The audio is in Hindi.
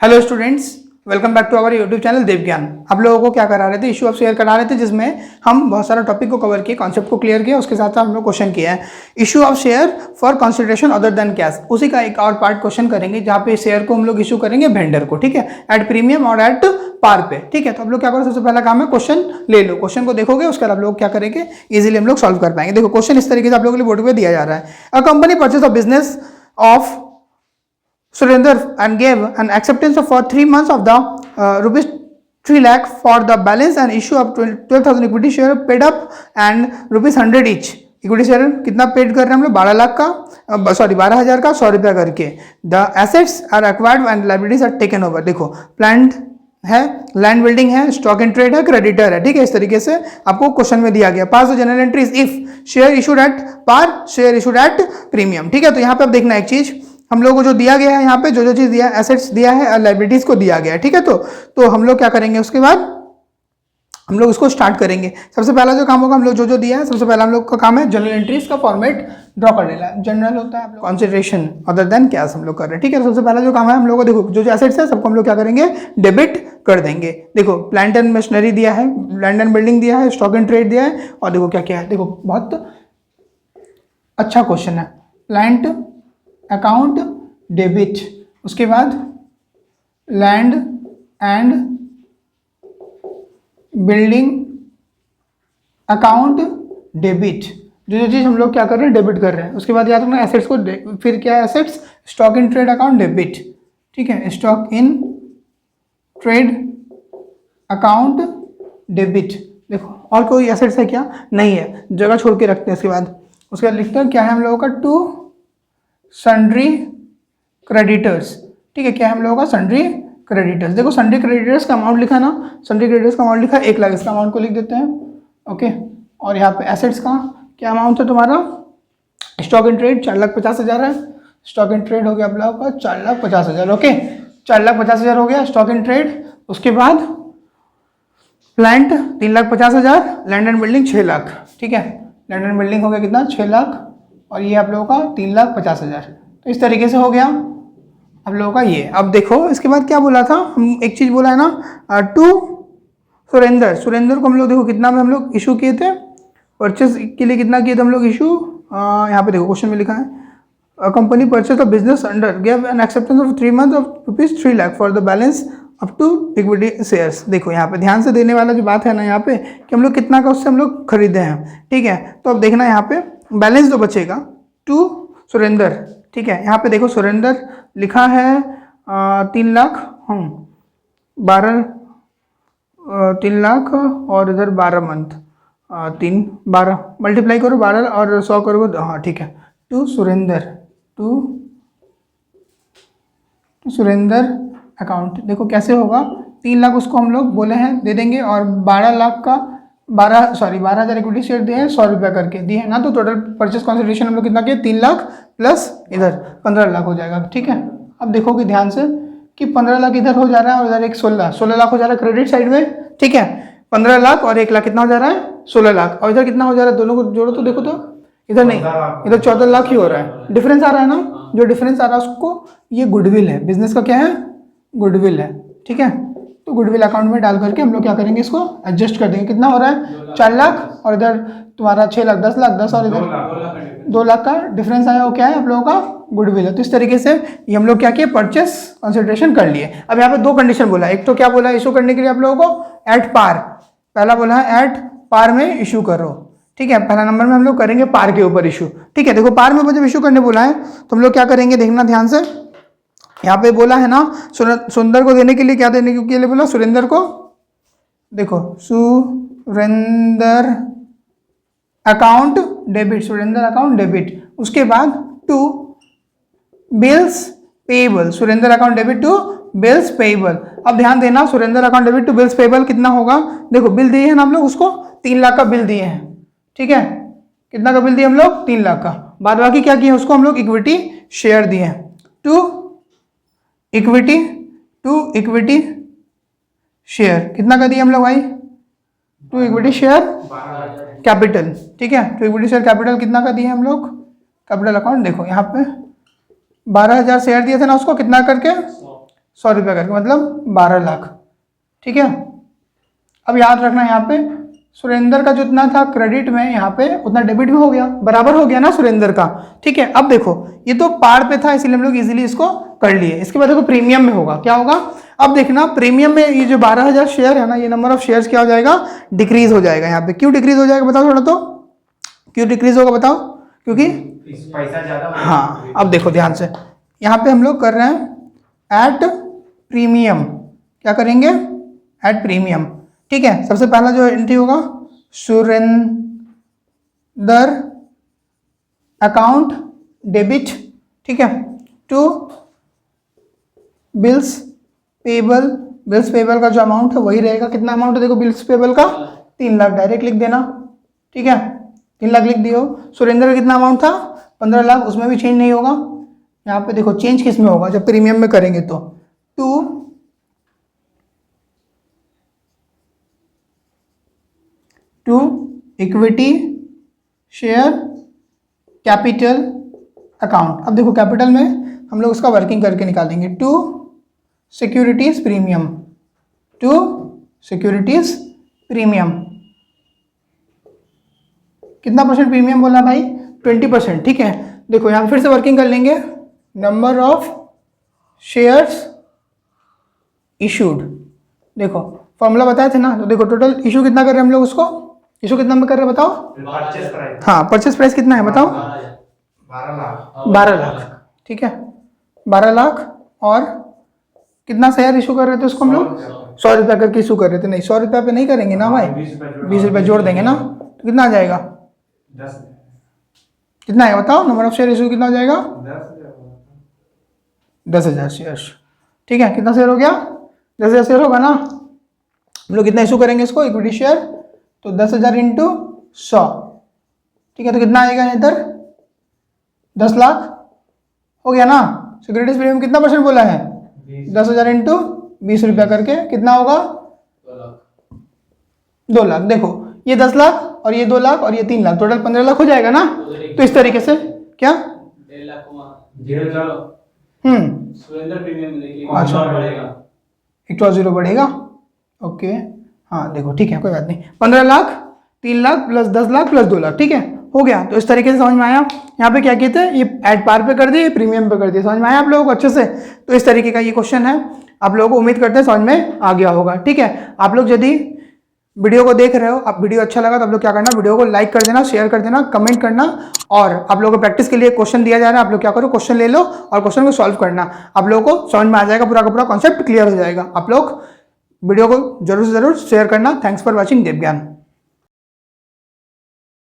Hello students, welcome back to our YouTube channel Dev Gyan. आप लोगों को क्या करा रहे थे, इशू ऑफ शेयर करा रहे थे, जिसमें हम बहुत सारा टॉपिक को कवर किए, कॉन्सेप्ट को क्लियर किया, उसके साथ साथ हम लोग क्वेश्चन किया है issue of share for consideration other than cash. उसी का एक और पार्ट क्वेश्चन करेंगे जहाँ पे शेयर को हम लोग इशू करेंगे वेंडर को, ठीक है, एट प्रीमियम और एट पार पे, ठीक है। तो आप लोग क्या करो, सबसे पहला काम है क्वेश्चन ले लो, क्वेश्चन को देखोगे, उसके बाद आप लोग क्या करेंगे, इजीली हम लोग सॉल्व कर पाएंगे। देखो क्वेश्चन इस तरीके से आप लोगों के लिए बोर्ड पे दिया जा रहा है। A company purchase a business of Surinder and gave an acceptance for 3 months of the rupees 3 lakh for the balance and issue of 12,000 equity share paid up and rupees 100 each। Equity share कितना पेड कर रहे हैं हम लोग, 12 लाख का, सॉरी 12,000 का 100 रुपया करके। The assets are acquired and liabilities are taken over. देखो प्लांट है, लैंड बिल्डिंग है, स्टॉक इन ट्रेड है, क्रेडिटर है, ठीक है। इस तरीके से आपको क्वेश्चन में दिया गया। Pass the general entries if share issued at par, share issued at premium, ठीक है। तो यहाँ पे आप देखना एक चीज, हम लोग को जो दिया गया है, यहाँ पे जो चीज दिया है, एसेट्स दिया है और लायबिलिटीज को दिया गया है, ठीक है। तो हम लोग क्या करेंगे, उसके बाद हम लोग उसको स्टार्ट करेंगे। सबसे पहला जो काम होगा, हम लोग जो दिया है, सबसे पहला हम लोग का काम है जनरल एंट्रीज का फॉर्मेट ड्रॉ कर लेना। जनरल होता है कंसिडरेशन अदर देन कैश हम लोग कर रहे हैं, ठीक है। सबसे पहला जो काम है हम लोग को, देखो जो एसेट्स है सबको हम लोग क्या करेंगे, डेबिट कर देंगे। देखो प्लांट एंड मशीनरी दिया है, लैंड एंड बिल्डिंग दिया है, स्टॉक इन ट्रेड दिया है, और देखो क्या क्या है, देखो बहुत अच्छा क्वेश्चन है। प्लांट अकाउंट डेबिट, उसके बाद land and building account debit, जो चीज़ हम लोग क्या कर रहे हैं, डेबिट कर रहे हैं। उसके बाद याद रखना एसेट्स को, फिर क्या है assets, stock in trade account debit, ठीक है, stock in trade account debit. देखो और कोई एसेट्स है क्या, नहीं है, जगह छोड़ के रखते हैं। उसके बाद लिखते हैं क्या है हम लोगों का, टू सन्ड्री क्रेडिटर्स, ठीक है। क्या है हम लोगों का, सन्ड्री क्रेडिटर्स। देखो सन्ड्री क्रेडिटर्स का अमाउंट लिखा ना, सन्ड्री क्रेडिटर्स का अमाउंट लिखा 1 लाख, इसका अमाउंट को लिख देते हैं, ओके। और यहाँ पे एसेट्स का क्या अमाउंट है तुम्हारा, स्टॉक इन ट्रेड 4,50,000 है, स्टॉक इन ट्रेड हो गया आप लोगों का 4,50,000, ओके, 4,50,000 हो गया स्टॉक इन ट्रेड। उसके बाद plant 3,50,000, land and building 6 lakh, ठीक है। लैंड एंड बिल्डिंग हो गया कितना, 6 लाख, और ये आप लोगों का 3,50,000। तो इस तरीके से हो गया आप लोगों का ये। अब देखो इसके बाद क्या बोला था, हम एक चीज़ बोला है ना, टू सुरेंद्र को हम लोग देखो कितना में हम लोग इशू किए थे, परचेज के लिए कितना किए थे हम लोग इशू, यहाँ पे देखो क्वेश्चन में लिखा है, company purchase of business under give an acceptance of 3 months of rupees 3 lakh for the balance up to equity shares. देखो यहाँ पे ध्यान से देने वाला जो बात है ना यहाँ पे, कि हम लोग कितना का उससे हम लोग खरीदे हैं, ठीक है। तो अब देखना यहाँ पे बैलेंस जो बचेगा टू सुरेंद्र, ठीक है। यहाँ पे देखो सुरेंद्र लिखा है 3 लाख, 3 लाख, और इधर 12 मंथ, 12 मल्टीप्लाई करो 12 और 100 करो, हाँ ठीक है। टू सुरेंद्र अकाउंट, देखो कैसे होगा, 3 लाख उसको हम लोग बोले हैं दे देंगे, और 12 लाख का 12,000 इक्विटी शेयर दिए हैं 100 रुपया करके दिए हैं ना। तो टोटल परचेस कंसिडरेशन हम लोग कितना किए, 3 लाख प्लस इधर 15 लाख हो जाएगा, ठीक है। अब देखोगे ध्यान से कि 15 लाख इधर हो जा रहा है और इधर एक 16 लाख हो जा रहा है क्रेडिट साइड में, ठीक है। 15 लाख और 1 लाख कितना हो जा रहा है, 16 लाख, और इधर कितना हो जा रहा है, दोनों को जोड़ो तो देखो, तो इधर नहीं, इधर 14 लाख ही हो रहा है। डिफरेंस आ रहा है ना, जो डिफरेंस आ रहा है उसको, ये गुडविल है, बिजनेस का क्या है, गुडविल है, ठीक है। तो गुडविल अकाउंट में डाल करके हम लोग क्या करेंगे, इसको एडजस्ट कर देंगे। कितना हो रहा है, 4 लाख, और इधर तुम्हारा 6 लाख, 10 लाख, 10 और इधर 2 लाख का डिफरेंस आया, वो क्या है आप लोगों का, गुडविल है। तो इस तरीके से ये हम लोग क्या किए, परचेस कंसिडरेशन कर लिए। अब यहाँ पे 2 कंडीशन बोला है, एक तो क्या बोला है इशू करने के लिए आप लोगों को, एट पार, पहला बोला है एट पार में इशू करो, ठीक है। पहला नंबर में हम लोग करेंगे पार के ऊपर इशू, ठीक है। देखो पार में जब इशू करने बोला है तो हम लोग क्या करेंगे, देखना ध्यान से, यहाँ पे बोला है ना सुंदर को देने के लिए, क्या देने के लिए बोला, सुरेंद्र को, देखो Surendra account debit, Surendra account debit. उसके बाद to bills payable, Surendra account debit to bills payable. अब ध्यान देना, Surendra account debit to bills payable कितना होगा, देखो बिल दिए हैं ना हम लोग उसको, 3 लाख का बिल दिए हैं, ठीक है। कितना का बिल दिए हम लोग, 3 लाख का। बाद बाकी क्या किए, उसको हम लोग इक्विटी शेयर दिए हैं, टू इक्विटी शेयर कितना का दिया हम लोग भाई, टू इक्विटी शेयर कैपिटल, ठीक है। टू इक्विटी शेयर कैपिटल कितना का दिए हम लोग, कैपिटल अकाउंट, देखो यहाँ पे 12,000 शेयर दिए थे ना उसको, कितना करके 100 रुपये करके, मतलब 12 लाख। ठीक है, अब याद रखना यहाँ पे सुरेंद्र का जितना था क्रेडिट में, यहाँ पे उतना डेबिट में हो गया, बराबर हो गया ना सुरेंद्र का। ठीक है, अब देखो ये तो पार पे था इसीलिए हम लोग इजीली इसको कर लिए। इसके बाद देखो प्रीमियम में होगा, क्या होगा, अब देखना प्रीमियम में ये जो 12,000 शेयर है ना, ये नंबर ऑफ शेयर्स क्या हो जाएगा, डिक्रीज हो जाएगा। यहाँ पे क्यों डिक्रीज हो जाएगा बताओ थोड़ा, तो क्यों डिक्रीज होगा बताओ, क्योंकि पैसा ज्यादा। हाँ, अब देखो ध्यान से, यहाँ पे हम लोग कर रहे हैं एट प्रीमियम, क्या करेंगे, एट प्रीमियम। ठीक है, सबसे पहला जो एंट्री होगा सुरेंदर अकाउंट डेबिट, ठीक है, to bills payable. Bills payable का जो अमाउंट है वही रहेगा, कितना अमाउंट है देखो बिल्स पेबल का, 3 लाख, डायरेक्ट लिख देना। ठीक है, 3 लाख लिख दियो। सुरेंद्र का कितना अमाउंट था, 15 लाख, उसमें भी चेंज नहीं होगा। यहाँ पे देखो चेंज किस में होगा, जब प्रीमियम में करेंगे तो to equity share capital account. अब देखो कैपिटल में हम लोग उसका वर्किंग करके निकालेंगे, to securities premium, to securities premium. कितना परसेंट प्रीमियम बोला भाई, 20%। ठीक है, देखो यहाँ फिर से वर्किंग कर लेंगे, नंबर ऑफ शेयर्स इशूड। देखो फॉर्मूला बताए थे ना, तो देखो टोटल इशू कितना कर रहे हैं हम लोग, उसको इशू कितना में कर रहे हैं बताओ, परचेस प्राइस। हाँ, परचेस प्राइस कितना है बताओ, 12 लाख। 12 लाख। ठीक है, 12 लाख, और कितना शेयर इशू कर रहे थे उसको हम लोग, 100 रुपया करके इशू कर रहे थे। नहीं, 100 रुपया पे नहीं करेंगे ना भाई, 20 रुपये जोड़ देंगे ना, तो कितना आ जाएगा, 10। कितना है बताओ, नंबर ऑफ शेयर इशू कितना हो जाएगा, 10,000 शेयर। ठीक है, कितना शेयर हो गया, 10,000 शेयर होगा ना। हम लोग कितना इशू करेंगे इसको, इक्विटी शेयर, तो 10,000 इंटू 100। ठीक है, तो कितना आएगा इधर, 10 लाख हो गया ना। सिक्योरिटीज प्रीमियम कितना परसेंट बोला है, 10,000 इंटू 20 रुपया करके कितना होगा, 2 लाख। देखो ये 10 लाख और ये 2 लाख और ये 3 लाख, टोटल 15 लाख हो जाएगा ना। तो इस तरीके से क्या, सुरेंद्र प्रीमियम अच्छा बढ़ेगा, एक तो 0 बढ़ेगा। ओके, हाँ देखो ठीक है, कोई बात नहीं, 15 लाख, 3 लाख प्लस 10 लाख प्लस 2 लाख। ठीक है, हो गया। तो इस तरीके से समझ में आया। यहाँ पे क्या कहते हैं, ये एट पार पे कर दिए, प्रीमियम पे कर दिए। समझ में आया आप लोगों को अच्छे से। तो इस तरीके का ये क्वेश्चन है, आप लोगों को उम्मीद करते हैं समझ में आ गया होगा। ठीक है, आप लोग यदि वीडियो को देख रहे हो, आप वीडियो अच्छा लगा तो आप लोग क्या करना, वीडियो को लाइक कर देना, शेयर कर देना, कमेंट करना, और आप लोगों को प्रैक्टिस के लिए क्वेश्चन दिया जा रहा है, आप लोग क्या करो, क्वेश्चन ले लो और क्वेश्चन को सॉल्व करना। आप लोगों को समझ में आ जाएगा, पूरा का पूरा कॉन्सेप्ट क्लियर हो जाएगा। आप लोग वीडियो को जरूर से जरूर शेयर करना। थैंक्स फॉर वॉचिंग देव ज्ञान।